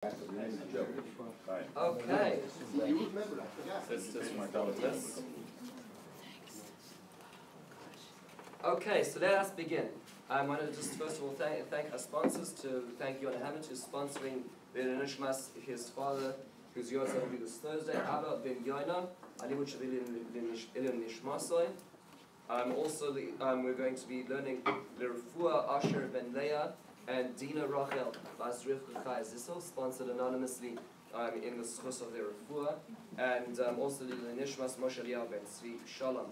Okay. Okay, so let us begin. I want to just first of all thank our sponsors, to thank Yonah Hammond, who's sponsoring the Nishmas, his father, whose yours will be this Thursday, Abba ben Yonah, Alimu Ilin Nishmasoi. Also, we're going to be learning the Refuah Asher ben Leah and Dina Rachel Bas Rivka Chai Zissel, sponsored anonymously in the schus of their Refuah, and also the Nishmas Moshe Eliyahu ben Tzvi Shalom,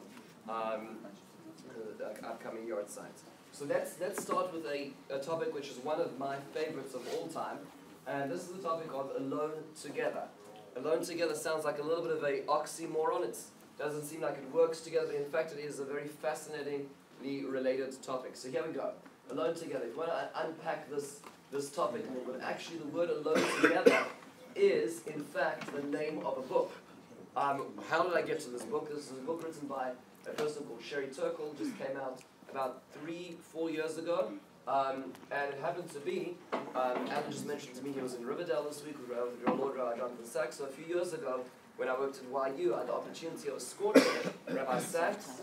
upcoming yard site. So let's start with a topic which is one of my favorites of all time, and this is the topic of alone together. Alone together sounds like a little bit of an oxymoron. It doesn't seem like it works together, but in fact it is a very fascinatingly related topic. So here we go. Alone together. If you want to unpack this topic a little bit, actually the word alone together is in fact the name of a book. How did I get to this book? This is a book written by a person called Sherry Turkle, just came out about 3-4 years ago, and it happened to be, Alan just mentioned to me he was in Riverdale this week with your Lord Jonathan Sachs. So a few years ago, when I worked at YU, I had the opportunity of escorting Rabbi Sachs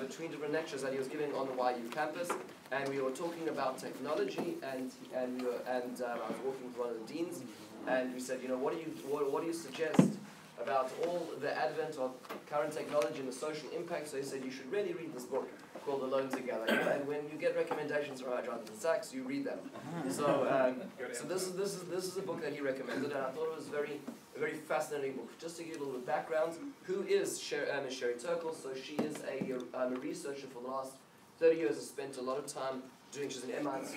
between different lectures that he was giving on the YU campus, and we were talking about technology, and I was walking with one of the deans, and we said, you know, what do you suggest about all the advent of current technology and the social impact? So he said, you should really read this book called Alone Together. And when you get recommendations from Jonathan Sachs, you read them. So this is a book that he recommended, and I thought it was a very fascinating book. Just to give a little bit of background, who is Sherry Turkle? So she is a researcher for the last 30 years, has spent a lot of time she's an MIT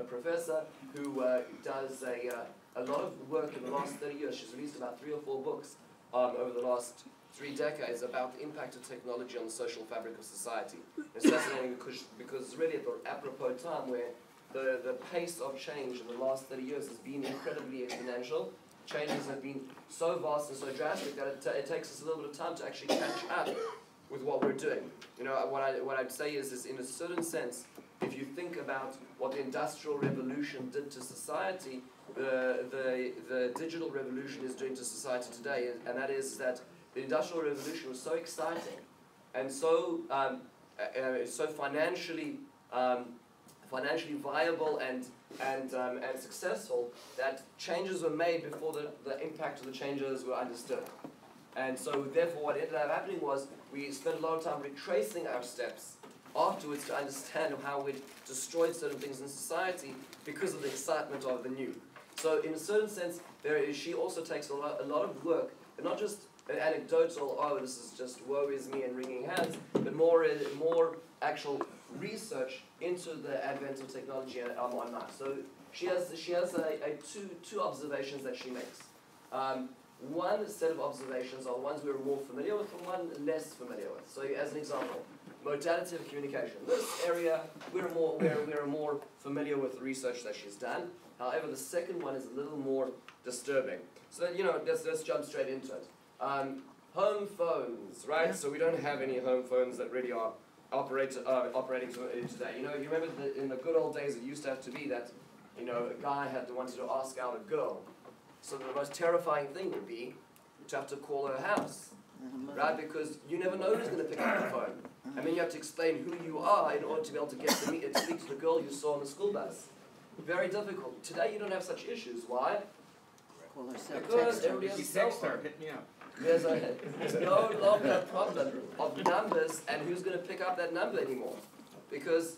professor who does a lot of work in the last 30 years. She's released about 3 or 4 books over the last 3 decades about the impact of technology on the social fabric of society. It's fascinating because it's really at the apropos time where the pace of change in the last 30 years has been incredibly exponential. Changes have been so vast and so drastic that it takes us a little bit of time to actually catch up with what we're doing. You know, what I'd say is in a certain sense, if you think about what the Industrial Revolution did to society, the digital revolution is doing to society today, and that is that the Industrial Revolution was so exciting and so financially viable and successful that changes were made before the impact of the changes were understood. And so therefore what ended up happening was we spent a lot of time retracing our steps afterwards to understand how we'd destroyed certain things in society because of the excitement of the new. So in a certain sense, she also takes a lot of work, and not just an anecdotal, oh, this is just woe is me and wringing hands, but more actual research into the advent of technology online. So she has two observations that she makes. One set of observations are ones we're more familiar with and one less familiar with. So as an example, modality of communication. This area we're more familiar with the research that she's done. However, the second one is a little more disturbing. So let's jump straight into it. Home phones, right? So we don't have any home phones that really are operating today. You remember in the good old days it used to have to be that, a guy wanted to ask out a girl. So the most terrifying thing would be to have to call her house, right? Because you never know who's going to pick up the phone. I mean, you have to explain who you are in order to be able to get to speak to the girl you saw on the school bus. Very difficult. Today you don't have such issues. Why? Because everybody has a cell phone. Hit me up. There's no longer a problem of numbers and who's going to pick up that number anymore. Because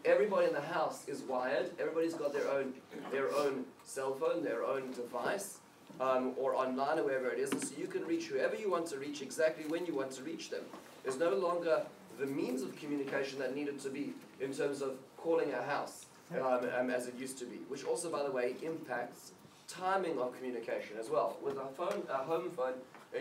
everybody in the house is wired. Everybody's got their own cell phone, their own device, or online or wherever it is. And so you can reach whoever you want to reach exactly when you want to reach them. There's no longer the means of communication that needed to be in terms of calling a house as it used to be. Which also, by the way, impacts timing of communication as well. With a home phone,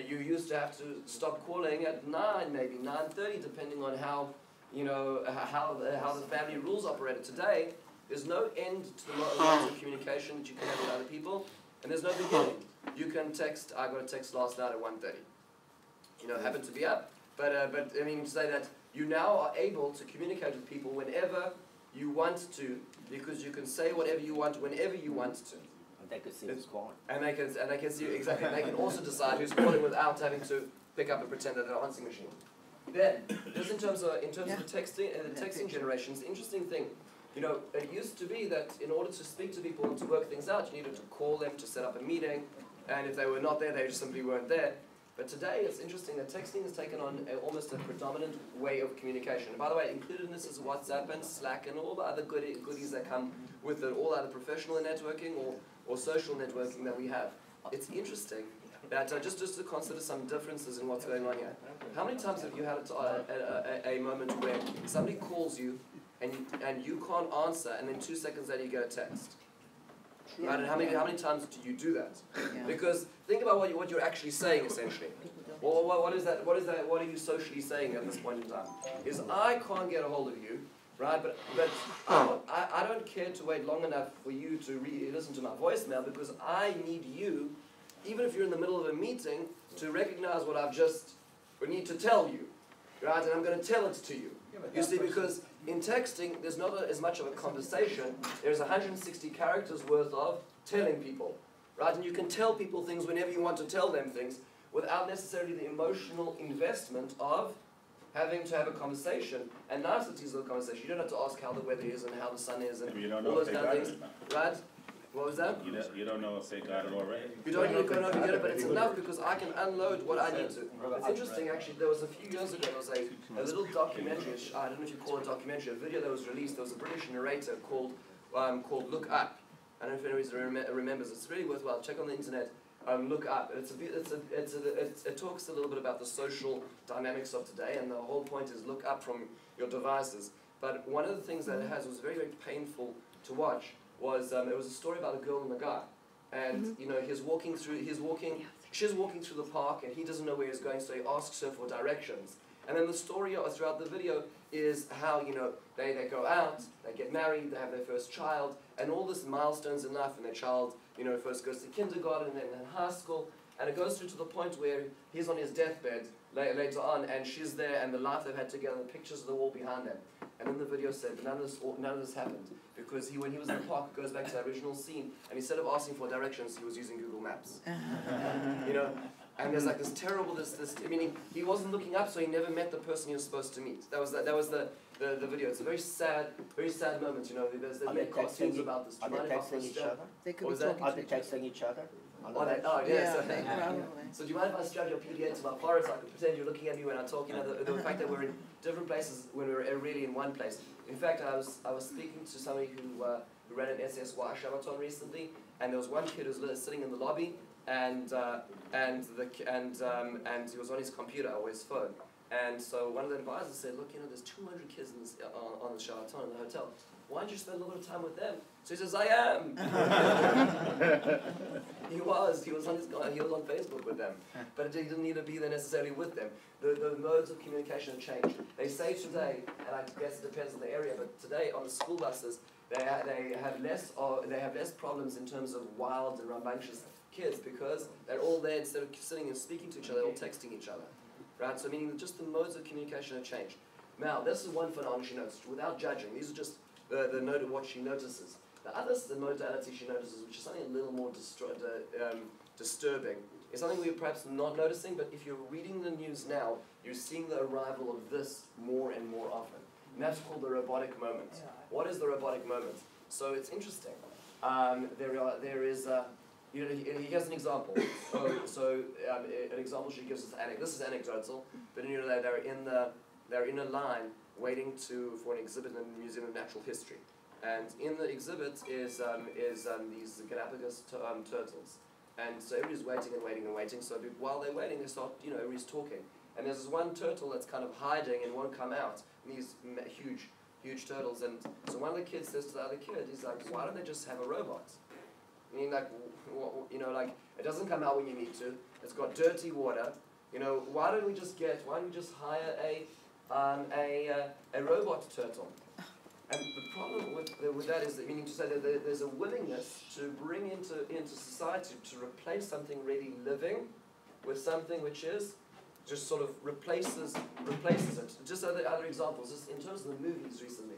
you used to have to stop calling at 9, maybe 9:30, depending on how the family rules operated. Today, there's no end to the lines of communication that you can have with other people, and there's no beginning. You can text. I got a text last night at 1:30. Happened to be up, but I mean to say that you now are able to communicate with people whenever you want to, because you can say whatever you want whenever you want to. They could see who's calling. And they can see exactly. They can also decide who's calling without having to pick up and pretend that they're an answering machine. Then, just in terms of the texting and the texting generation, it's an interesting thing. You know, it used to be that in order to speak to people and to work things out, you needed to call them to set up a meeting, and if they were not there, they just simply weren't there. But today, it's interesting that texting has taken on almost a predominant way of communication. And by the way, included in this is WhatsApp and Slack and all the other goodies that come with it, all either professional networking or social networking that we have. It's interesting that just to consider some differences in what's going on here. How many times have you had a moment where somebody calls you and you can't answer, and then 2 seconds later you get a text? Right? And how many times do you do that? Because think about what you're actually saying essentially. Well, what is that? What are you socially saying at this point in time? Is I can't get a hold of you, right? But I don't care to wait long enough for you to listen to my voicemail, because I need you, even if you're in the middle of a meeting, to recognize what I've just need to tell you, right? And I'm going to tell it to you. You see, because in texting, there's not as much of a conversation. There's 160 characters worth of telling people, right? And you can tell people things whenever you want to tell them things without necessarily the emotional investment of having to have a conversation and niceties of the conversation. You don't have to ask how the weather is and how the sun is and all those kind of things, right? What was that? You don't know if they got it already. You don't know if you get it, but it's enough because I can unload what I need to. It's interesting, actually. There was a few years ago, there was a little documentary. I don't know if you call it a documentary. A video that was released. There was a British narrator called Look Up. I don't know if anyone remembers. It's really worthwhile. Check on the internet. Look Up. It talks a little bit about the social dynamics of today, and the whole point is look up from your devices. But one of the things that it has was very, very painful to watch. It was a story about a girl and a guy, and you know she's walking through the park, and he doesn't know where he's going, so he asks her for directions. And then the story throughout the video is how they go out, they get married, they have their first child, and all this milestones in life, and their child first goes to kindergarten and then high school, and it goes through to the point where he's on his deathbed later on, and she's there, and the life they've had together, the pictures of the wall behind them. And then the video said, but none of this happened, because when he was in the park, it goes back to the original scene, and instead of asking for directions, he was using Google Maps. And there's like this terrible, he wasn't looking up, so he never met the person he was supposed to meet. That was the video. It's a very sad moment. There's cartoons about this. Are they texting each other? They could be talking Are they texting each other? So do you mind if I strap your PDA to my forehead so I can pretend you're looking at me when I talk? The fact that we're in different places when we're really in one place. In fact, I was speaking to somebody who ran an SSY Shabbaton recently, and there was one kid who was sitting in the lobby, and he was on his computer or his phone. And so one of the advisors said, look, there's 200 kids on the Shabbaton in the hotel. Why don't you spend a little time with them? So he says, I am. He was on Facebook with them, but he didn't need to be there necessarily with them. The modes of communication have changed. They say today, and I guess it depends on the area, but today on the school buses, they have less problems in terms of wild and rambunctious kids, because they're all there, instead of sitting and speaking to each other, they're all texting each other. Right? So meaning that just the modes of communication have changed. Now, this is one phenomenon she noticed, without judging. These are just the note of what she notices. The other is the modality she notices, which is something a little more disturbing. It's something we're perhaps not noticing, but if you're reading the news now, you're seeing the arrival of this more and more often. And that's called the robotic moment. What is the robotic moment? So it's interesting. He has an example. An example she gives us. This is anecdotal, but they're in a line waiting for an exhibit in the Museum of Natural History, and in the exhibit is these Galapagos turtles, and so everybody's waiting and waiting and waiting. So while they're waiting, they start, everybody's talking, and there's this one turtle that's kind of hiding and won't come out. And these huge turtles, and so one of the kids says to the other kid, he's like, why don't they just have a robot? I mean, it doesn't come out when you need to. It's got dirty water. Why don't we just hire a robot turtle? And the problem with that is that, meaning to say that there's a willingness to bring into society to replace something really living with something which is just sort of replaces it. Just other examples, just in terms of the movies recently.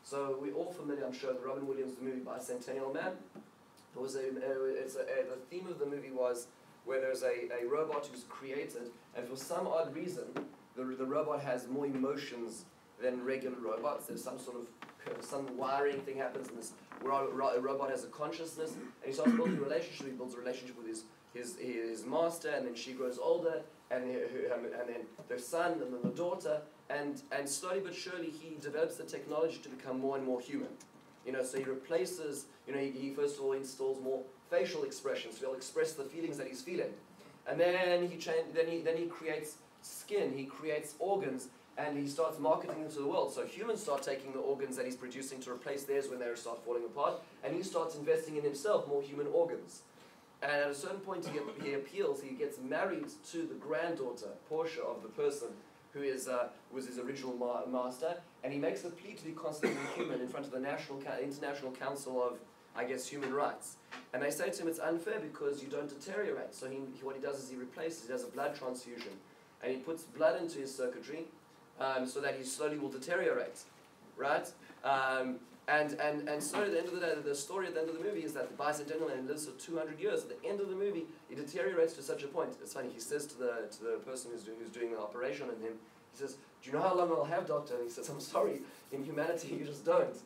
So we're all familiar, I'm sure, the Robin Williams movie Bicentennial Man. The theme of the movie was where there's a robot who's created, and for some odd reason, the robot has more emotions than regular robots. There's some sort of some wiring thing happens, and this robot has a consciousness, and he starts building a relationship. He builds a relationship with his master, and then she grows older, and then their son, and then the daughter, and slowly but surely he develops the technology to become more and more human. So he replaces, he first of all installs more facial expressions, so he'll express the feelings that he's feeling. And then he creates skin, he creates organs, and he starts marketing them to the world. So humans start taking the organs that he's producing to replace theirs when they start falling apart, and he starts investing in himself more human organs. And at a certain point he appeals, he gets married to the granddaughter, Portia, of the person who was his original master, and he makes a plea to be constantly human in front of the International Council of, I guess, Human Rights. And they say to him, it's unfair because you don't deteriorate. So what he does is he does a blood transfusion, and he puts blood into his circuitry so that he slowly will deteriorate, right? And so at the end of the day, the story at the end of the movie is that the bicentennial man lives for 200 years. At the end of the movie, he deteriorates to such a point. It's funny, he says to the person who's doing the operation on him, he says, do you know how long I'll have, doctor? And he says, I'm sorry, in humanity you just don't.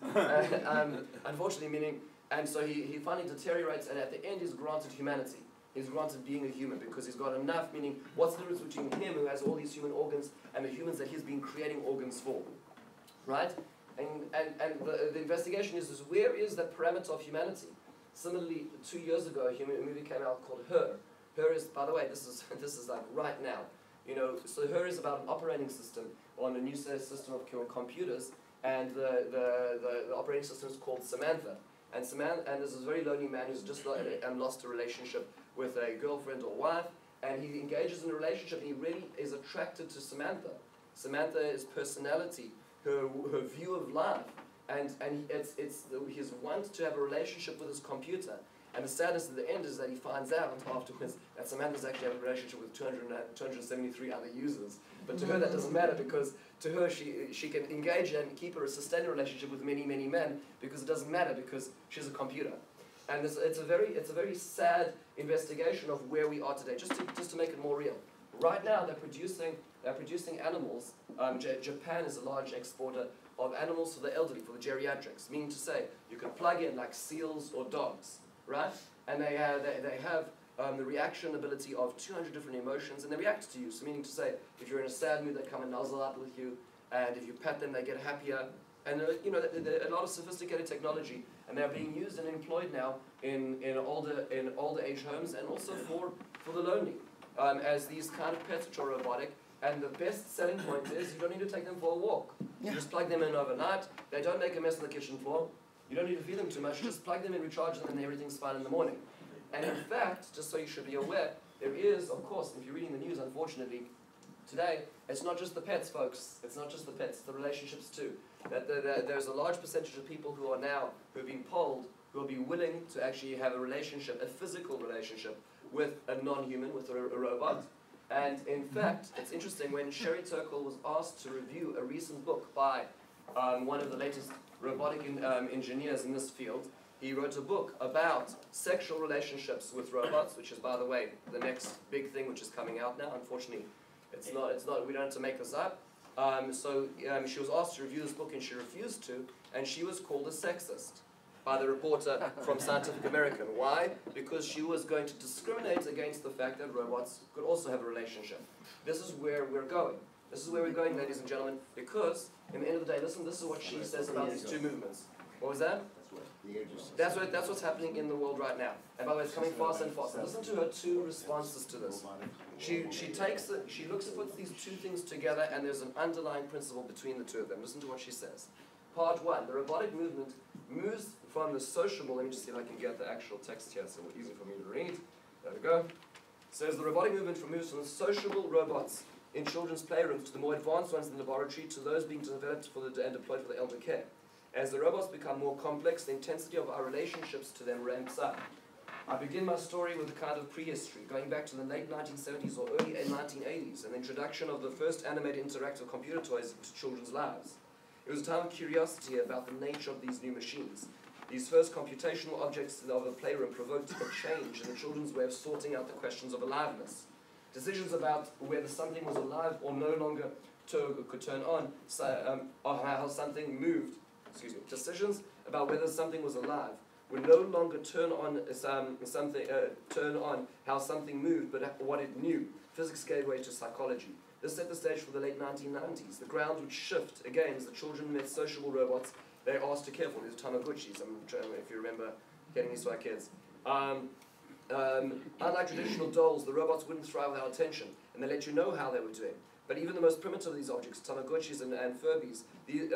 Unfortunately, meaning, and so he finally deteriorates, and at the end he's granted humanity. He's granted being a human because he's got enough, meaning what's the difference between him who has all these human organs and the humans that he's been creating organs for, right? And the investigation is where is the parameter of humanity? Similarly, 2 years ago, a movie came out called Her. Her is, by the way, this is like right now. So Her is about an operating system on a new system of computers, and the operating system is called Samantha. And there's this very lonely man who's just lost a relationship with a girlfriend or wife, and he engages in a relationship, and he really is attracted to Samantha. Samantha's personality, her view of life, and it's his want to have a relationship with his computer. And the sadness at the end is that he finds out afterwards that Samantha's actually having a relationship with 273 other users. But to her that doesn't matter, because to her she can engage and keep a sustained relationship with many, many men, because it doesn't matter, because she's a computer. And it's a very sad investigation of where we are today, just to make it more real. Right now they're producing animals. Japan is a large exporter of animals for the elderly, for the geriatrics, meaning to say you can plug in like seals or dogs, right? And they have the reaction ability of 200 different emotions, and they react to you. So meaning to say, if you're in a sad mood, they come and nuzzle up with you, and if you pet them, they get happier. And a lot of sophisticated technology, and they're being used and employed now in older age homes, and also for the lonely, as these kind of pets which are robotic. And the best selling point is you don't need to take them for a walk. Yeah. You just plug them in overnight. They don't make a mess on the kitchen floor. You don't need to feed them too much. Just plug them in, recharge them, and everything's fine in the morning. And in fact, just so you should be aware, there is, of course, if you're reading the news, unfortunately, today, it's not just the pets, folks. It's not just the pets. It's the relationships too. There's a large percentage of people who have been polled, who will be willing to actually have a relationship, a physical relationship, with a non-human, with a robot. And in fact, it's interesting, when Sherry Turkle was asked to review a recent book by one of the latest robotic engineers in this field, he wrote a book about sexual relationships with robots, which is, by the way, the next big thing which is coming out now. Unfortunately, it's not, we don't have to make this up. She was asked to review this book and she refused to, and she was called a sexist by the reporter from Scientific American. Why? Because she was going to discriminate against the fact that robots could also have a relationship. This is where we're going. This is where we're going, ladies and gentlemen, because, in the end of the day, listen, this is what she says about these two movements. What was that? That's what's happening in the world right now. And by the way, it's coming faster and faster. Listen to her two responses to this. She looks at puts these two things together, and there's an underlying principle between the two of them. Listen to what she says. Part one, the robotic movement moves from the sociable, let me just see if I can get the actual text here so it's easy for me to read. There we go. It says the robotic movement moves from the sociable robots in children's playrooms to the more advanced ones in the laboratory, to those being developed and deployed for the elder care. As the robots become more complex, the intensity of our relationships to them ramps up. I begin my story with a kind of prehistory, going back to the late 1970s or early 1980s, and the introduction of the first animated interactive computer toys into children's lives. It was a time of curiosity about the nature of these new machines. These first computational objects of the playroom provoked a change in the children's way of sorting out the questions of aliveness. Decisions about whether something was alive or no longer could turn on, or how something moved. Decisions about whether something was alive would no longer turn on how something moved, but what it knew. Physics gave way to psychology. This set the stage for the late 1990s. The ground would shift again as the children met sociable robots they asked to care for. These are Tamagotchis, if you remember getting these to our kids. Unlike traditional dolls, the robots wouldn't thrive without attention, and they let you know how they were doing. But even the most primitive of these objects, Tamagotchis and Furbies,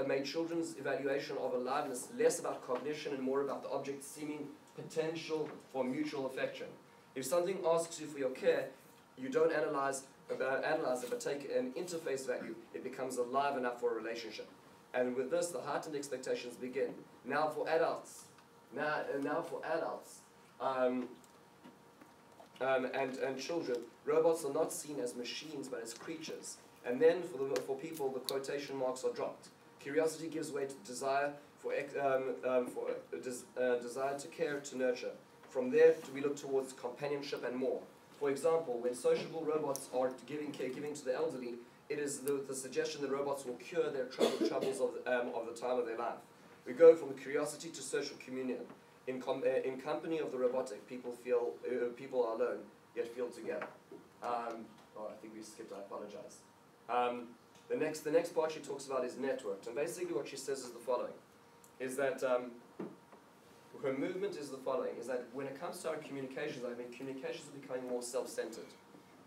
made children's evaluation of aliveness less about cognition and more about the object's seeming potential for mutual affection. If something asks you for your care, you don't analyze it, but take an interface value, it becomes alive enough for a relationship. And with this, the heightened expectations begin. Now for adults, and children, robots are not seen as machines but as creatures. And then for people, the quotation marks are dropped. Curiosity gives way to desire desire to care, to nurture. From there, we look towards companionship and more. For example, when sociable robots are giving to the elderly, it is the suggestion that robots will cure their troubles of the time of their life. We go from curiosity to social communion. In company of the robotic, people are alone, yet feel together. I think we skipped, I apologize. The next part she talks about is networked. And basically what she says is the following, is that her movement is the following, is that when it comes to our communications, communications are becoming more self-centered.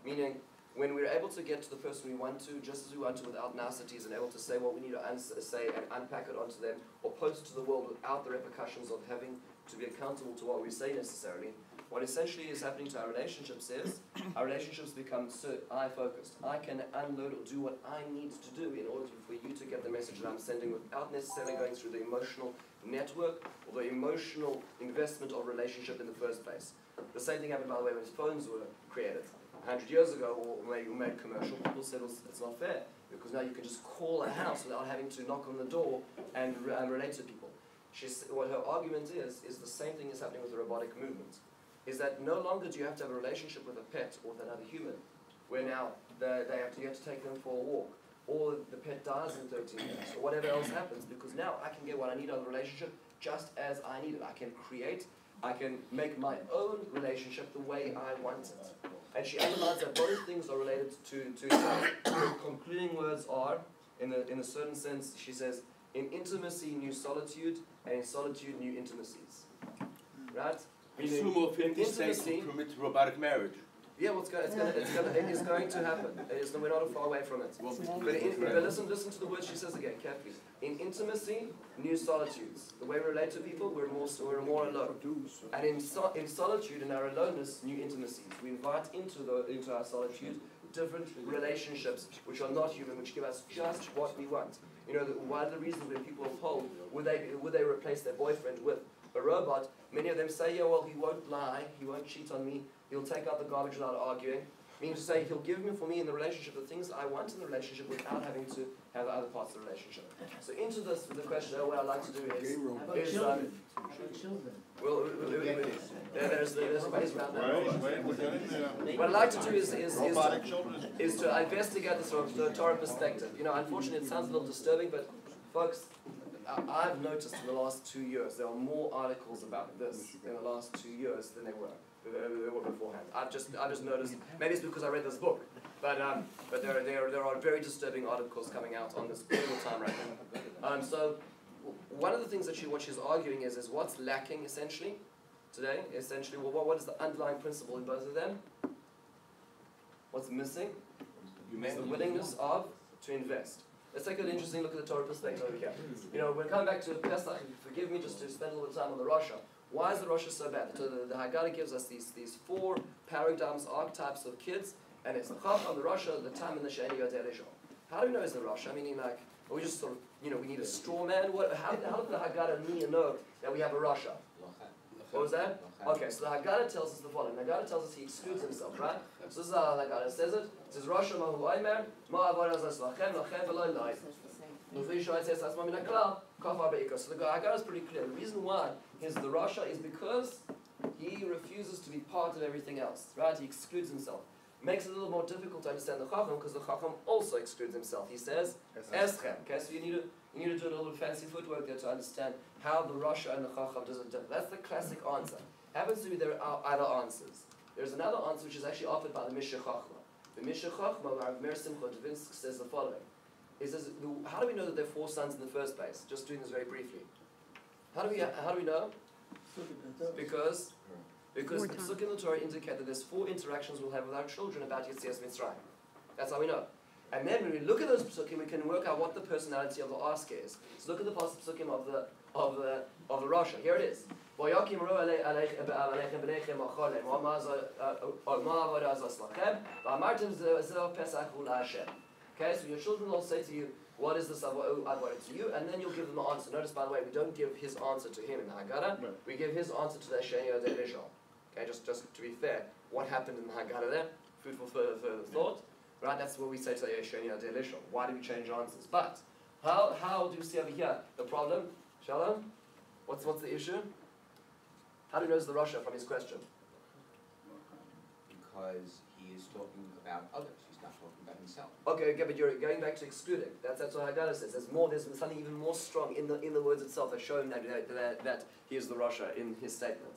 Meaning, when we're able to get to the person we want to, just as we want to without niceties, and able to say what we need to say and unpack it onto them, or post it to the world without the repercussions of having to be accountable to what we say necessarily, what essentially is happening to our relationships is, our relationships become so I-focused. I can unload or do what I need to do in order for you to get the message that I'm sending without necessarily going through the emotional network or the emotional investment of relationship in the first place. The same thing happened, by the way, when phones were created. 100 years ago, or made commercial, people said, well, it's not fair, because now you can just call a house without having to knock on the door and relate to people. What her argument is the same thing is happening with the robotic movement, is that no longer do you have to have a relationship with a pet or with another human, where now you have to take them for a walk, or the pet dies in 13 minutes, or whatever else happens, because now I can get what I need out of the relationship just as I need it. I can make my own relationship the way I want it. And she underlines that both things are related to each other. Her concluding words are, in a certain sense, she says, in intimacy, new solitude, and in solitude, new intimacies. Right? Some of it states to permit robotic marriage. Yeah, well, it is going to happen. We're not far away from it. But listen to the words she says again, carefully. In intimacy, new solitudes. The way we relate to people, we're more alone. And in solitude, in our aloneness, new intimacies. We invite into our solitude different relationships which are not human, which give us just what we want. You know, one of the reasons when people are told, would they replace their boyfriend with a robot, many of them say, yeah, well, he won't lie, he won't cheat on me, he'll take out the garbage without arguing. Meaning to say, he'll give me for me in the relationship the things I want in the relationship without having to have other parts of the relationship. So into this, the question, what I'd like to do is... children? Well, there's ways around that. What I'd like to do is to investigate this from the Torah perspective. You know, unfortunately, it sounds a little disturbing, but folks, I've noticed in the last 2 years, there are more articles about this in the last 2 years than there were beforehand. I've just noticed. Maybe it's because I read this book, but there are very disturbing articles coming out on this all the time right now. So one of the things that what she's arguing is what's lacking essentially today. Essentially, well, what is the underlying principle in both of them? What's missing? Is the willingness to invest. Let's take an interesting look at the Torah perspective over here. You know, we're coming back to Pesach. Forgive me just to spend a little time on the Rasha. Why is the Rasha so bad? The Haggadah gives us these 4 paradigms, archetypes of kids, and it's the Chacham, the Rasha, the Tam, and the Sheni Yoter Rishon. How do we know it's the Rasha? Meaning, like, are we just sort of, you know, we need a straw man? How did the Haggadah know that we have a Rasha? What was that? Okay, so the Haggadah tells us the following. The Haggadah tells us he excludes himself, right? So this is how the Haggadah says it. It says, Rasha mahu oimer, ma avodas lachem, lachem v'lo loy. So the Haggadah is pretty clear. The reason why is the Rasha is because he refuses to be part of everything else, right? He excludes himself. Makes it a little more difficult to understand the Chacham because the Chacham also excludes himself. He says, Eschem. Okay, so you need to do a little fancy footwork there to understand how the Rasha and the Chacham doesn't differ. That's the classic answer. Happens to be there are other answers. There's another answer which is actually offered by the Mishnah Chachma. The Mishnah Chachma, Rav Meir Simcha Devinsk, says the following. He says, how do we know that there are 4 sons in the first place? Just doing this very briefly. How do we know? Because the Psukim in the Torah indicate that there's 4 interactions we'll have with our children about Yetzias Mitzrayim. That's how we know. And then when we look at those Psukim, we can work out what the personality of the ask is. So look at the Psukim of the Rasha. Here it is. Okay, so your children will say to you, what is this Avodah to you? And then you'll give them the answer. Notice, by the way, we don't give his answer to him in the Haggadah. Right. We give his answer to the Sheni Yodei Lishon. Okay, just to be fair, what happened in the Haggadah there? Food for further thought. Right, that's what we say to the Sheni Yodei Lishon. Why do we change answers? But how do you see over here the problem? Shalom? What's the issue? How do you know it's the Rasha from his question? Because he is talking about others. He's not talking about himself. Okay, but you're going back to excluding. That's what Haggadah says. There's something even more strong in the words itself that's showing that he is the Rasha in his statement.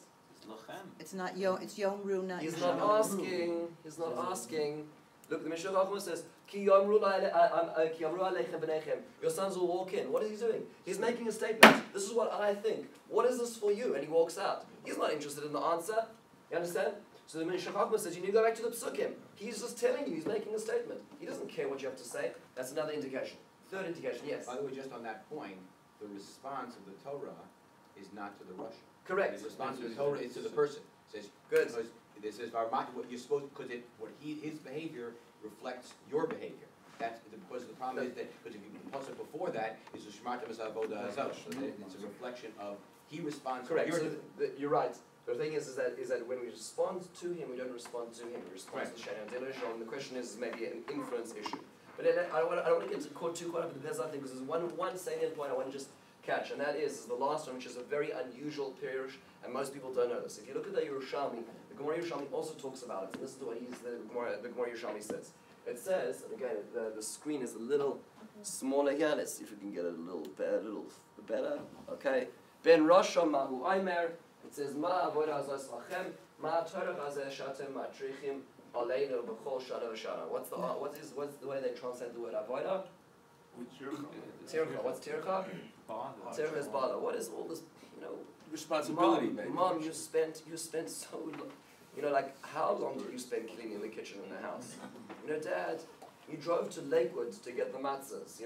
It's not it's Yom Ru, not He's not asking. He's not asking. Look, the Mishnah Chachma says, Ki yamru aleichem b'neichem. Your sons will walk in. What is he doing? He's making a statement. This is what I think. What is this for you? And he walks out. He's not interested in the answer. You understand? So the Mishnah Chachma says, you need to go back to the Psukim. He's just telling you, he's making a statement. He doesn't care what you have to say. That's another indication. Third indication, yes. By the way, just on that point, the response of the Torah is not to the Russia. Correct. The response of the Torah is to the person. It says, good. Because it says, what you're supposed, because his behavior reflects your behavior. That's because the problem is that because if you put it before that is the Shmarta Avodah Azosh. It's a reflection of he responds. Correct. So you're right. The thing is that when we respond to him, we don't respond to him. We respond to the Shani Yodei. The question is maybe an influence issue. But I don't want to get too caught up in the Pesach thing because there's one salient point I want to just catch, and that is the last one, which is a very unusual pirush, and most people don't know this. If you look at the Yerushalmi, the Gemara Yerushalmi also talks about it, and this is what the Gemara Yerushalmi says. It says, and again, the screen is a little smaller here. Let's see if we can get it a little better. Okay. Ben Rasha Mahu Aimer. It says, Ma avodah azos lachem, ma torah hazeh shatem matrichim aleinu b'chol shana v'shana. What's the way they translate the word avodah? Tircha. What's tircha? Tircha is bala. What is all this? Responsibility, Mom, you spent so long. Like how long did you spend cleaning the kitchen in the house? Dad, you drove to Lakewood to get the matzahs.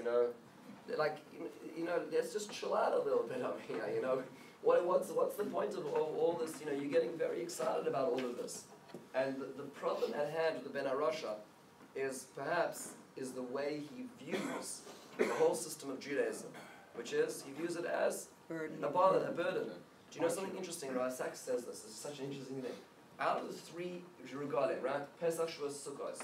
Let's just chill out a little bit up here. What's the point of all this? You're getting very excited about all of this. And the problem at hand with the Ben Arasha is the way he views the whole system of Judaism, which is he views it as a burden. Do you know something interesting? Rav Sachs says this. This is such an interesting thing. Out of the 3 regalim, right? Pesach, Shavuos, Sukkos.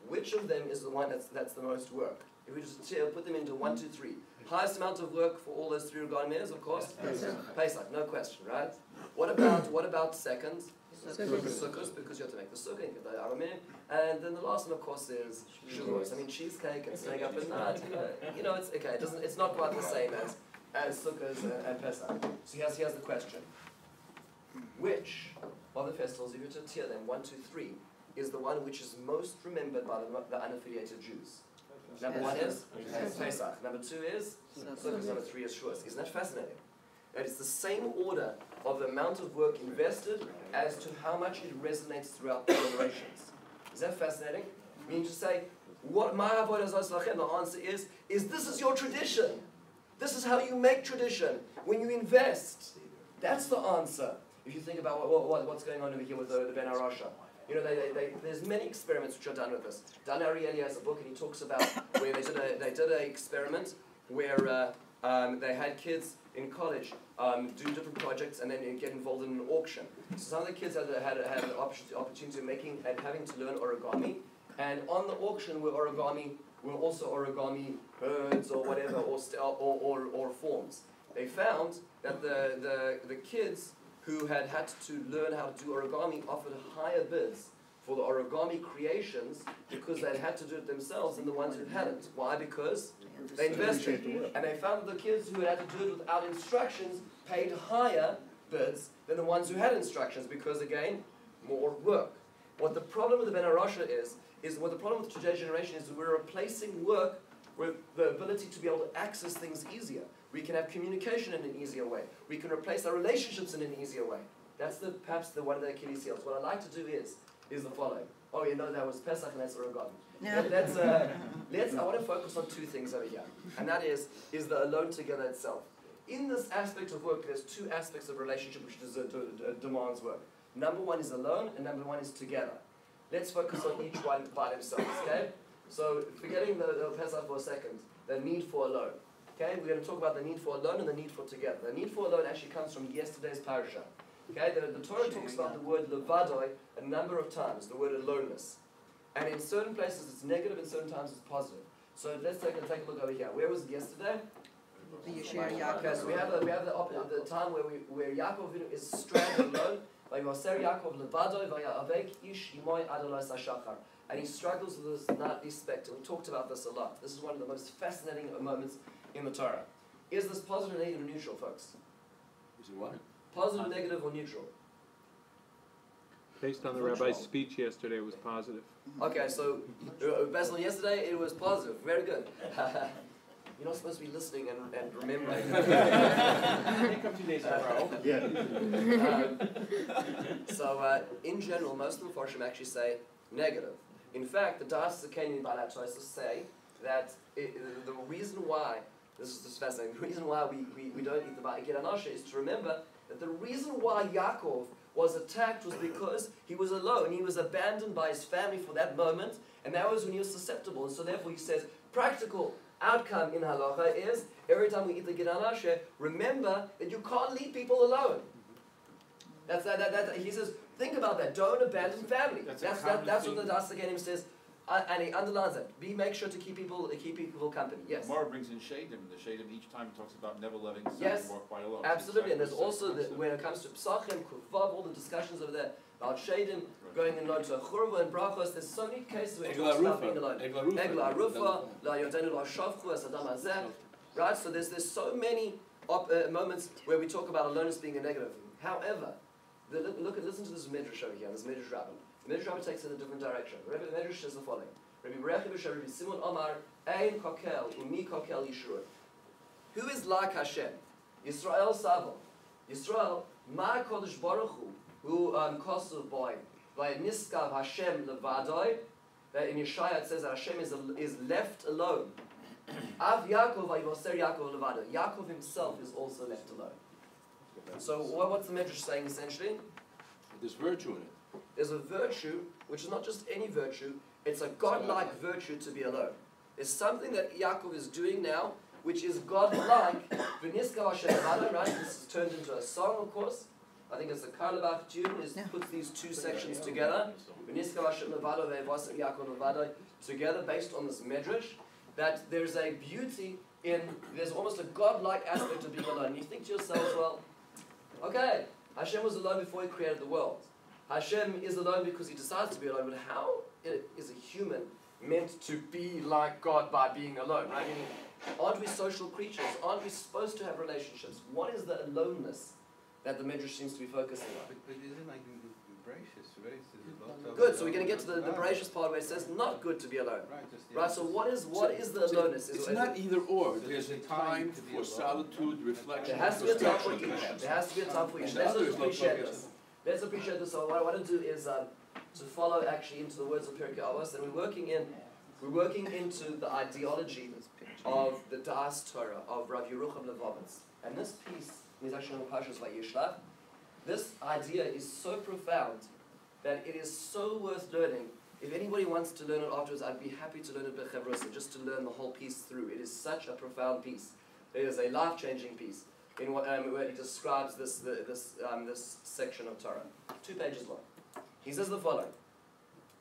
Which of them is the one that's the most work? If we just put them into 1, 2, 3. Highest amount of work for all those 3 regalim is, of course, Pesach, no question, right? What about second? Sukkos, because you have to make the sukkah, you get the aramim, and then the last one, of course, is Shavuos. I mean, cheesecake and staying up at night. It's okay. It's not quite the same as Sukkos and Pesach. So here's the question: which of the festivals, if you were to tier them 1, 2, 3, is the one which is most remembered by the unaffiliated Jews? Number 1 is Pesach. Number 2 is Sukkot. Number 3 is Shavuos. Isn't that fascinating? That it's the same order of the amount of work invested as to how much it resonates throughout the generations. Is that fascinating? Meaning to say, what my avodah zos lachem, the answer is this is your tradition. This is how you make tradition. When you invest, that's the answer. If you think about what's going on over here with the Ben Arasha. There's many experiments which are done with this. Dan Ariely has a book, and he talks about where they did an experiment where They had kids in college do different projects and then get involved in an auction. So some of the kids had an opportunity of making and having to learn origami. And on the auction were also origami birds or whatever, or forms. They found that the kids who had to learn how to do origami offered higher bids for the origami creations because they had to do it themselves than the ones who hadn't. Why? Because they invested. And they found that the kids who had to do it without instructions paid higher bids than the ones who had instructions because, again, more work. What the problem with the Ben Arasha is what the problem with today's generation is that we're replacing work with the ability to be able to access things easier. We can have communication in an easier way. We can replace our relationships in an easier way. That's perhaps one of the Achilles heels. What I like to do is the following. Oh, that was Pesach and that's origami. I want to focus on two things over here. And that is the alone together itself. In this aspect of work, there's two aspects of relationship which demands work. Number one is alone, and number one is together. Let's focus on each one by themselves, okay? So, forgetting the Pesach for a second, the need for alone. Okay, we're going to talk about the need for alone and the need for together. The need for alone actually comes from yesterday's parasha. Okay, the Torah talks about the word levadoi a number of times, the word aloneness. And in certain places it's negative, in certain times it's positive. So let's take a look over here. Where was it yesterday? Okay, so we have the time where Yaakov is stranded alone. And he struggles with this nightly spectre. We talked about this a lot. This is one of the most fascinating moments in the Torah. Is this positive, negative, or neutral, folks? Is it what? Positive, negative, or neutral? Based on the rabbi's speech yesterday, it was positive. Okay, so based on yesterday, it was positive. Very good. You're not supposed to be listening and remembering. Take a few days in a row. So, in general, most of the Mepharshim actually say negative. In fact, the Das Zakeni Balatosis say that the reason why, this is fascinating, the reason why we don't eat the Ba'ikir Anasha is to remember that the reason why Yaakov was attacked was because he was alone. He was abandoned by his family for that moment, and that was when he was susceptible. And so therefore he says, practical outcome in halacha is, every time we eat the Gidan Asher, remember that you can't leave people alone. He says, think about that. Don't abandon family. That's what the Das Genim says, and he underlines that. Make sure to keep people company. Yes. Gemara brings in Shadim. The Shadim each time talks about never letting someone yes, walk by alone. Absolutely. And there's also when it comes to Psachim, Kuvav, all the discussions over there about Shadim, going in to Churva and Brachos. There's so many cases where it talks about being alone. Egla Rufa, La Yodenu La Shavchu, as Adam Hazeh. Right. So there's so many moments where we talk about aloneness being a negative. However, listen to this Midrash over here, this Midrash Rabbah. The Midrash Rabbah takes it in a different direction. Rabbi Midrash says the following: Rabbi Berechi b'Shem Rabbi Simon Omar Ein Kokel Umi Kokel Yishrut. Who is like Hashem? Yisrael Savo. Yisrael Ma Kodesh Baruch Hu Kosu Boy by Niskav Hashem Levadoi. That in Yeshaya it says that Hashem is left alone. Av Yaakov Vayivoser Yaakov Levadoi. Yaakov himself is also left alone. So what's the Midrash saying essentially? There's virtue in it. There's a virtue, which is not just any virtue, it's a godlike virtue to be alone. There's something that Yaakov is doing now, which is godlike. Right? This is turned into a song, of course. I think it's the Karlebach tune, puts these two sections together. Together, based on this medrash, that there's a beauty there's almost a godlike aspect of being alone. And you think to yourselves, well, okay, Hashem was alone before he created the world. Hashem is alone because he decides to be alone, but how is a human meant to be like God by being alone? Right? I mean, aren't we social creatures? Aren't we supposed to have relationships? What is the aloneness that the Midrash seems to be focusing on? But isn't like gracious, right? Good, so we're going to get to the gracious part where it says not good to be alone. Right, so what is the aloneness? It's not either or. There's a time for solitude, reflection. There has to be a time for each. There has to be a time for each. Let's appreciate this. Let's appreciate this. So what I want to do is to follow actually into the words of Pirkei Avos, and we're working into the ideology of the Das Torah of Rav Yerucham Levovitz. And this piece is actually on Parshas Vayishlach. This idea is so profound that it is so worth learning. If anybody wants to learn it afterwards, I'd be happy to learn it b'chevrosa, just to learn the whole piece through. It is such a profound piece. It is a life-changing piece in where he describes this section of Torah. 2 pages long. He says the following.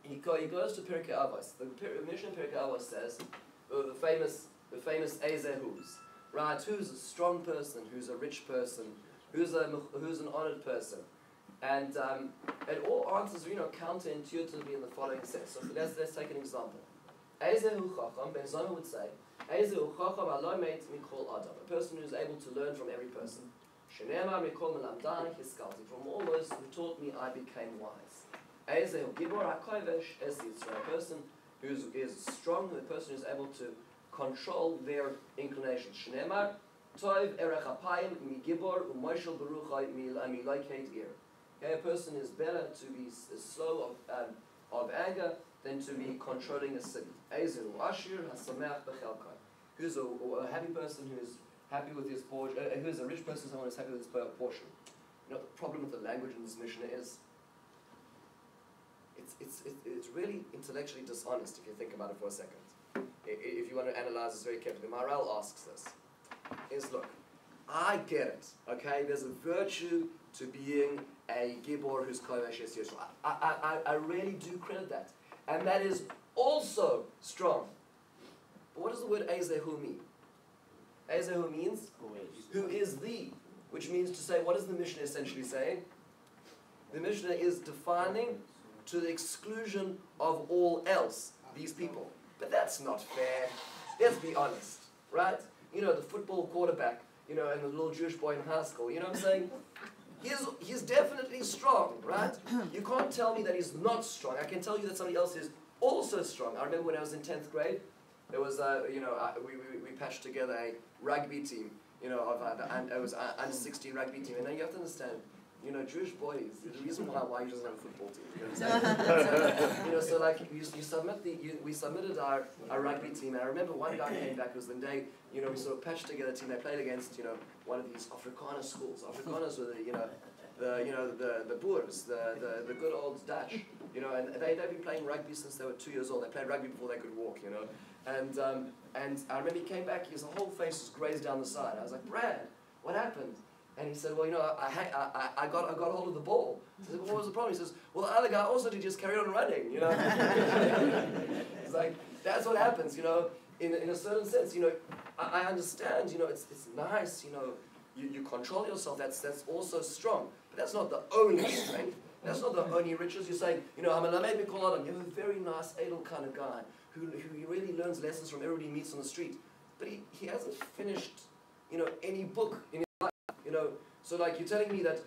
He goes to Pirkei Avos. The Mishnah in Pirkei Avos says, the famous Ezehus, right? Who's a strong person? Who's a rich person? Who's an honored person? And it all answers, counterintuitively in the following sense. So let's take an example. Ezehu Chacham, Ben Zoma would say, Ezehu Chacham alomet mikol adam, a person who's able to learn from every person. Shenema mikol melamdai hiskalti, from all those who taught me I became wise. Ezehu Gibor HaKovesh Es Yitzra, a person who is strong, a person who's able to control their inclinations. Shenema Toiv Erech Apayim mi Gibor u'Moshel Beruchai mi Loikeit Ir. Okay, a person is better to be slow of anger than to be controlling a city. Ezehu Ashir HaSameach Bechelkai. Who's a happy person who is happy with his portion, who's a rich person, someone who's happy with his portion. You know, the problem with the language in this Mishnah is it's really intellectually dishonest if you think about it for a second. If you want to analyze this very carefully, Maharal asks this, is look, I get it, okay? There's a virtue to being a Gibor who's Kovesh Es Yisrael. I really do credit that. And that is also strong. But what does the word Ezehu mean? Ezehu means who is the, which means to say, what is the Mishnah essentially saying? The Mishnah is defining to the exclusion of all else these people. But that's not fair. Let's be honest, right? The football quarterback, and the little Jewish boy in high school, you know what I'm saying? He's definitely strong, right? You can't tell me that he's not strong. I can tell you that somebody else is also strong. I remember when I was in 10th grade, there was, we patched together a rugby team, and it was under 16 rugby team. And then you have to understand, Jewish boys, the reason why he doesn't have a football team. So like we submitted our rugby team, and I remember one guy came back. It was the day we sort of patched together a team. They played against one of these Afrikaner schools. Afrikaners were the Boers, the good old Dutch, and they've been playing rugby since they were 2 years old. They played rugby before they could walk, and I remember he came back. His whole face was grazed down the side. I was like, Brad, what happened? And he said, well, I got hold of the ball. I said, well, what was the problem? He says, well, the other guy also did just carry on running, It's like, that's what happens, in a certain sense, I understand, it's nice, you control yourself, that's also strong. But that's not the only strength. That's not the only riches. You're saying, I'm a lamed mikol adam. You have a very nice, adel kind of guy who really learns lessons from everybody he meets on the street. But he hasn't finished, any book in his life. So like you're telling me that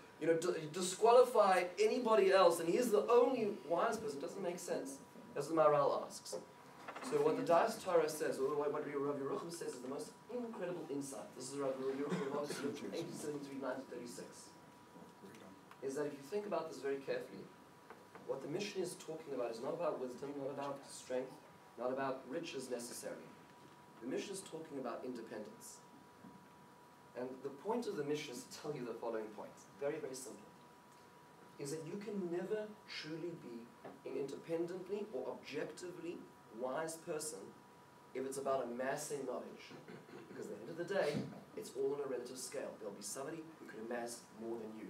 disqualify anybody else and he's the only wise person doesn't make sense, as the Maharal asks. So what the Da'as Torah says, or what Rabbi Yerucham says, is the most incredible insight. This is Rabbi Yerucham of 1873-1936. Is that if you think about this very carefully, what the Mishnah is talking about is not about wisdom, not about strength, not about riches necessarily. The Mishnah is talking about independence. And the point of the Mishnah is to tell you the following point, very, very simple, is that you can never truly be an independently or objectively wise person if it's about amassing knowledge. Because at the end of the day, it's all on a relative scale. There'll be somebody who can amass more than you.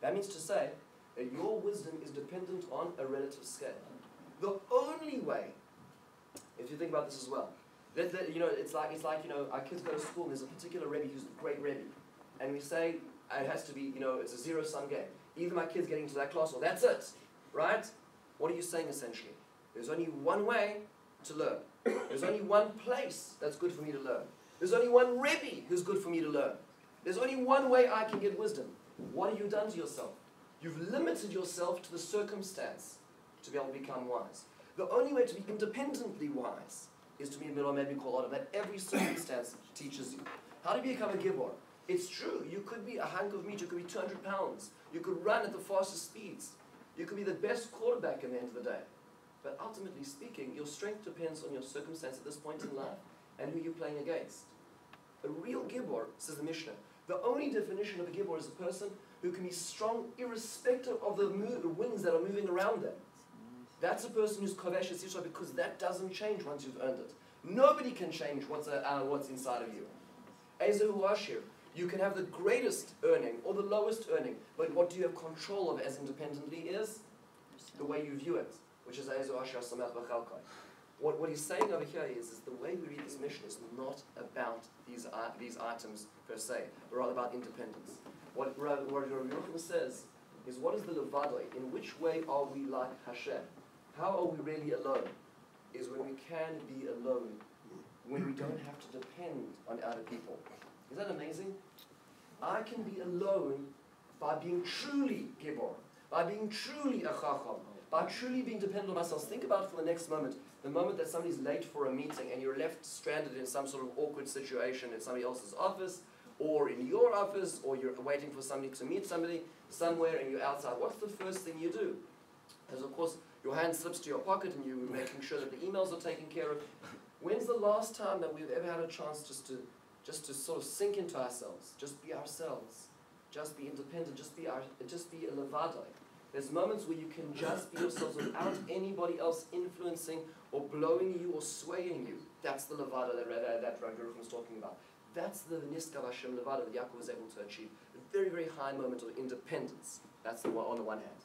That means to say that your wisdom is dependent on a relative scale. The only way, if you think about this as well, it's like our kids go to school and there's a particular Rebbe who's the great Rebbe. And we say it has to be, it's a zero-sum game. Either my kid's getting into that class or that's it, right? What are you saying essentially? There's only one way to learn. There's only one place that's good for me to learn. There's only one Rebbe who's good for me to learn. There's only one way I can get wisdom. What have you done to yourself? You've limited yourself to the circumstance to be able to become wise. The only way to be independently wise is to be a milamed mikol adam, that every circumstance teaches you. How do you become a gibor? It's true, you could be a hunk of meat, you could be 200 pounds, you could run at the fastest speeds, you could be the best quarterback at the end of the day. But ultimately speaking, your strength depends on your circumstance at this point in life and who you're playing against. A real gibor, says the Mishnah, the only definition of a gibor is a person who can be strong irrespective of the winds that are moving around them. That's a person who's kovesh es Yisrael, because that doesn't change once you've earned it. Nobody can change what's inside of you. Ezehu Ashir. You can have the greatest earning or the lowest earning, but what do you have control of as independently is the way you view it, which is Ezehu Ashir Samech V'Chalkai. What he's saying over here is the way we read this mission is not about these items per se, but rather about independence. What Rabbi Yerucham says is, what is the levadoi? In which way are we like Hashem? How are we really alone? Is when we can be alone, when we don't have to depend on other people. Is that amazing? I can be alone by being truly Gibor, by being truly a Chacham, by truly being dependent on myself. Think about it for the next moment. The moment that somebody's late for a meeting and you're left stranded in some sort of awkward situation in somebody else's office, or in your office, or you're waiting for somebody to meet somebody somewhere and you're outside. What's the first thing you do? As of course, your hand slips to your pocket and you're making sure that the emails are taken care of. When's the last time that we've ever had a chance just to sort of sink into ourselves, just be ourselves, just be independent, just be a levadai? There's moments where you can just be yourselves without anybody else influencing or blowing you or swaying you. That's the levada that Rabbi Yerucham was talking about. That's the niskav Hashem levada that Yaakov was able to achieve. A very, very high moment of independence. That's the one on the one hand.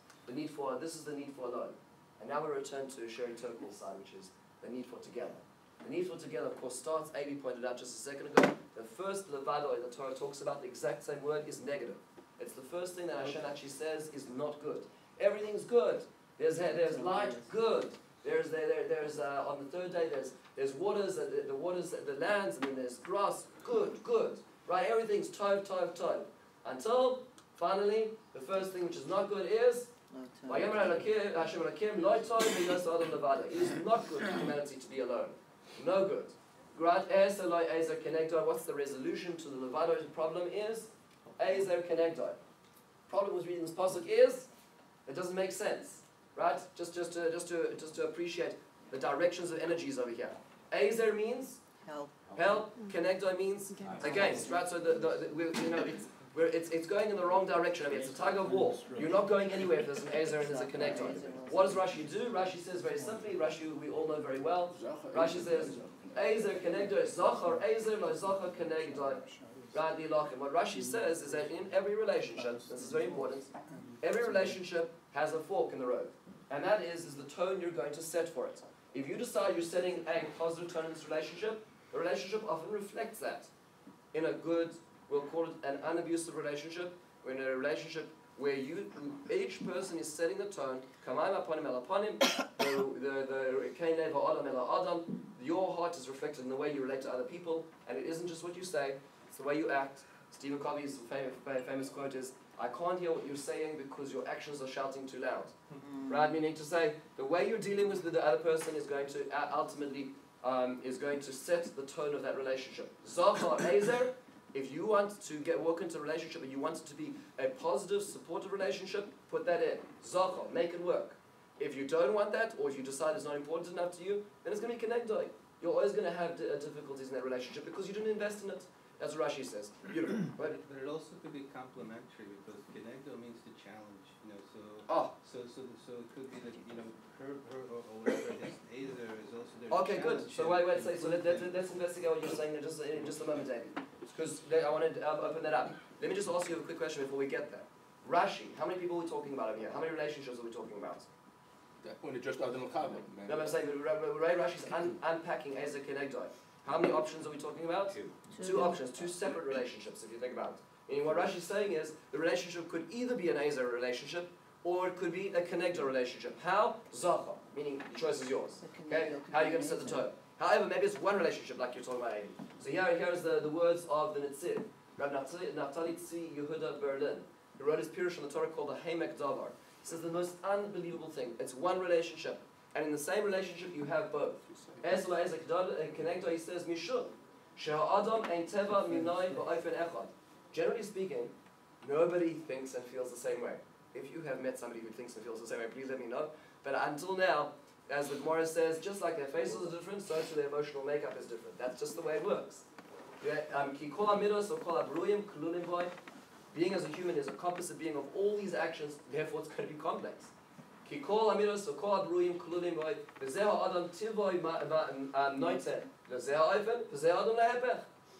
This is the need for alone. And now we return to Sherry Turkle's side, which is the need for together. The need for together, of course, starts, Avi pointed out just a second ago, the first levada the Torah talks about, the exact same word, is negative. It's the first thing that Hashem actually says is not good. Everything's good. There's light, good. There's on the third day there's waters, the waters, the lands, and then there's grass, good. Right? Everything's tov. Until finally, the first thing which is not good is it is not good for humanity to be alone. No good. What's the resolution to the Levado's problem is Ezer Kenegdoi. Problem with reading this pasuk is it doesn't make sense, right? Just to appreciate the directions of energies over here. Ezer means help. Kenegdoi means against, right? So it's going in the wrong direction. I mean, it's a tug of war. You're not going anywhere if there's an Ezer and there's a Kenegdoi. What does Rashi do? Rashi says very simply. Rashi we all know very well. Rashi says Ezer Kenegdoi Zachar Ezer lo Zachar Kenegdoi. What Rashi says is that in every relationship, this is very important, every relationship has a fork in the road. And that is the tone you're going to set for it. If you decide you're setting a positive tone in this relationship, the relationship often reflects that. In a good, we'll call it an unabusive relationship, or in a relationship where each person is setting the tone, your heart is reflected in the way you relate to other people, and it isn't just what you say, it's the way you act. Stephen Covey's famous quote is, I can't hear what you're saying because your actions are shouting too loud. Right? Meaning to say, the way you're dealing with the other person is going to ultimately set the tone of that relationship. Zachar Ezer, if you want to walk into a relationship and you want it to be a positive, supportive relationship, put that in. Zachar, make it work. If you don't want that, or if you decide it's not important enough to you, then it's going to be Kenegdoi. You're always going to have difficulties in that relationship because you didn't invest in it. That's what Rashi says. Beautiful. But it also could be complementary because Kenegdo means to challenge, so it could be that, her or whatever, his Ezer is also there. Okay, good. So let's investigate what you're saying in just a moment, David. Because I wanted to open that up. Let me just ask you a quick question before we get there. Rashi, how many people are we talking about over here? How many relationships are we talking about? That point is just Adam Chavim. No, but I'm saying Rashi's unpacking Ezer Kenegdoi. How many options are we talking about? Two options, two separate relationships, if you think about it. Meaning what Rashi's saying is, the relationship could either be an Ezer relationship, or it could be a Kenegdo relationship. How? Zachar, meaning the choice is yours. Okay? How are you going to set the tone? However, maybe it's one relationship, like you're talking about, Amy. So here is the words of the Netziv, Rabbi Naftali Tzvi Yehuda Berlin, who wrote his Pirush on the Torah called the Hamek Davar. He says the most unbelievable thing. It's one relationship. And in the same relationship, you have both. He says, Mishum. Generally speaking, nobody thinks and feels the same way. If you have met somebody who thinks and feels the same way, please let me know. But until now, as the Gemara says, just like their faces are different, so too their emotional makeup is different. That's just the way it works. Being as a human is a composite being of all these actions, therefore it's going to be complex.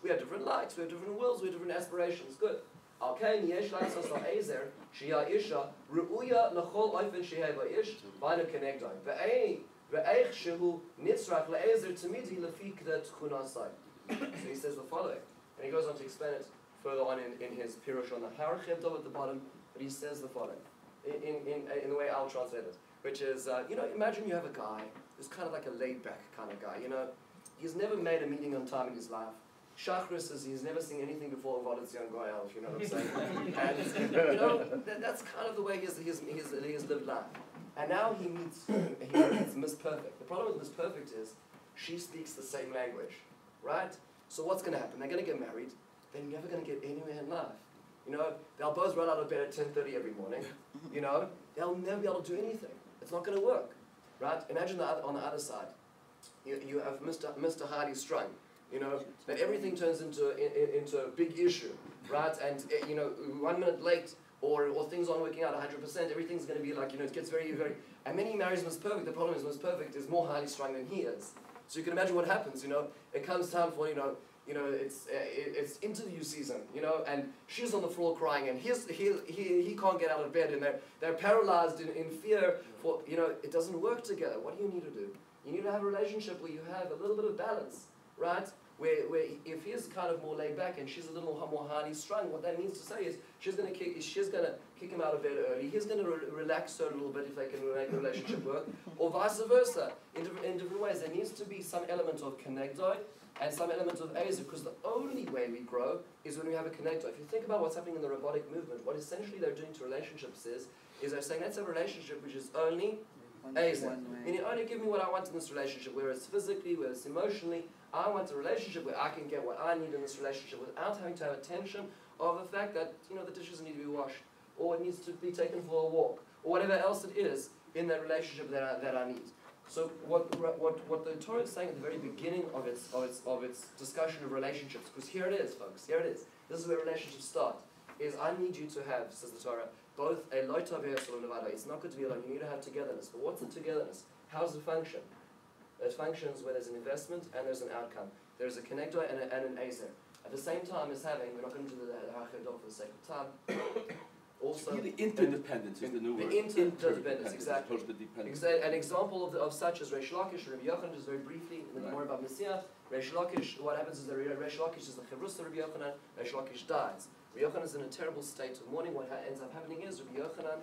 We have different likes, we have different wills, we have different aspirations. Good. Okay, yesh la'asos la'ezer, sheyah isha, ru'uya l'chol oifen sheyeh ba'ish, b'anu kenegdoi. Ve'eich shehu nitzrach la'ezer tamidi lefi k'da tchunasai. So he says the following, and he goes on to explain it further on in his Pirush on the Harachem Dov at the bottom, but he says the following, in the way I'll translate it, which is, imagine you have a guy who's kind of like a laid-back kind of guy, he's never made a meeting on time in his life. Shachris is, he's never seen anything before Volitzion Goyal, if you know what I'm saying. And, that's kind of the way he's lived life. And now he meets Miss Perfect. The problem with Miss Perfect is, she speaks the same language, right? So what's going to happen? They're going to get married, they're never going to get anywhere in life. They'll both run out of bed at 10:30 every morning, they'll never be able to do anything. It's not going to work, right? Imagine on the other side, you have Mr. Hardy Strung, that everything turns into a big issue, right? And 1 minute late, or things aren't working out 100%, everything's going to be like, it gets very, very... And then he marries Miss Perfect. The problem is Miss Perfect is more highly strung than he is. So you can imagine what happens, It comes time for, it's interview season, and she's on the floor crying, and he can't get out of bed, and they're paralyzed in fear for, it doesn't work together. What do you need to do? You need to have a relationship where you have a little bit of balance, right? Where if he's kind of more laid back and she's a little more highly strung, what that means to say is she's going to kick him out of bed early. He's going to relax her a little bit if they can make the relationship work, or vice versa. In different ways, there needs to be some element of connectoi and some element of azer, because the only way we grow is when we have a connector. If you think about what's happening in the robotic movement, what essentially they're doing to relationships is they're saying, let's have a relationship which is only azer. Meaning, only give me what I want in this relationship, whether it's physically, whether it's emotionally. I want a relationship where I can get what I need in this relationship without having to have a tension of the fact that, the dishes need to be washed, or it needs to be taken for a walk, or whatever else it is in that relationship that I need. So what the Torah is saying at the very beginning of its discussion of relationships, because here it is, folks, here it is. This is where relationships start. Is I need you to have, says the Torah, both a loitav and levada. It's not good to be alone. You need to have togetherness. But what's the togetherness? How does it function? It functions where there's an investment and there's an outcome. There's a connector and an azer. At the same time as having, we're not going to do the hachadot for the sake of time. Also, the interdependence is the new word. The interdependendence, exactly. Opposed to dependence. An example of such as Reish Lakish, Rabbi Yochanan, just very briefly, in the Gemara about Messiah. Reish Lakish, what happens is that Reish Lakish is the Chevrus of Rabbi Yochanan. Reish Lakish dies. Rabbi Yochanan is in a terrible state of mourning. What ends up happening is Rabbi Yochanan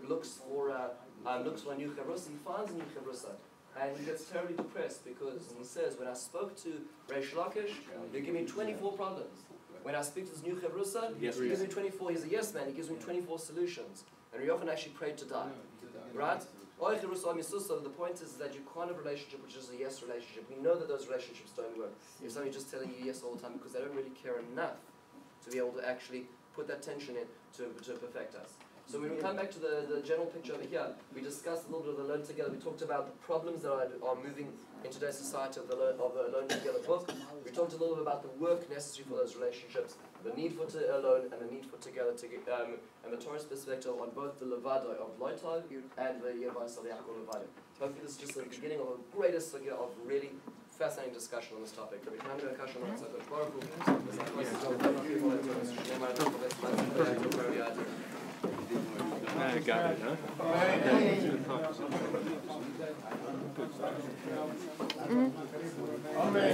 looks for a new Chevrus. He finds a new Chevrus. And he gets terribly depressed because he says, when I spoke to Reish Lakish, he gave me 24 problems. When I speak to this new Chavrusa, he gives me 24, he's a yes man, he gives me 24 solutions. And Yochanan actually prayed to die. Right? The point is that you can't have a relationship which is a yes relationship. We know that those relationships don't work. If somebody's just telling you yes all the time because they don't really care enough to be able to actually put that tension in to perfect us. So when we come back to the general picture over here, we discussed a little bit of the Alone Together. We talked about the problems that are moving in today's society of the Alone Together book. We talked a little bit about the work necessary for those relationships, the need for alone and the need for together, and the Torah's perspective on both the Levada of Loitov and the Yevais of Yaakov Levada. So hopefully this is just the beginning of a greatest of really fascinating discussion on this topic. I got it, huh?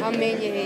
Amen, Yehi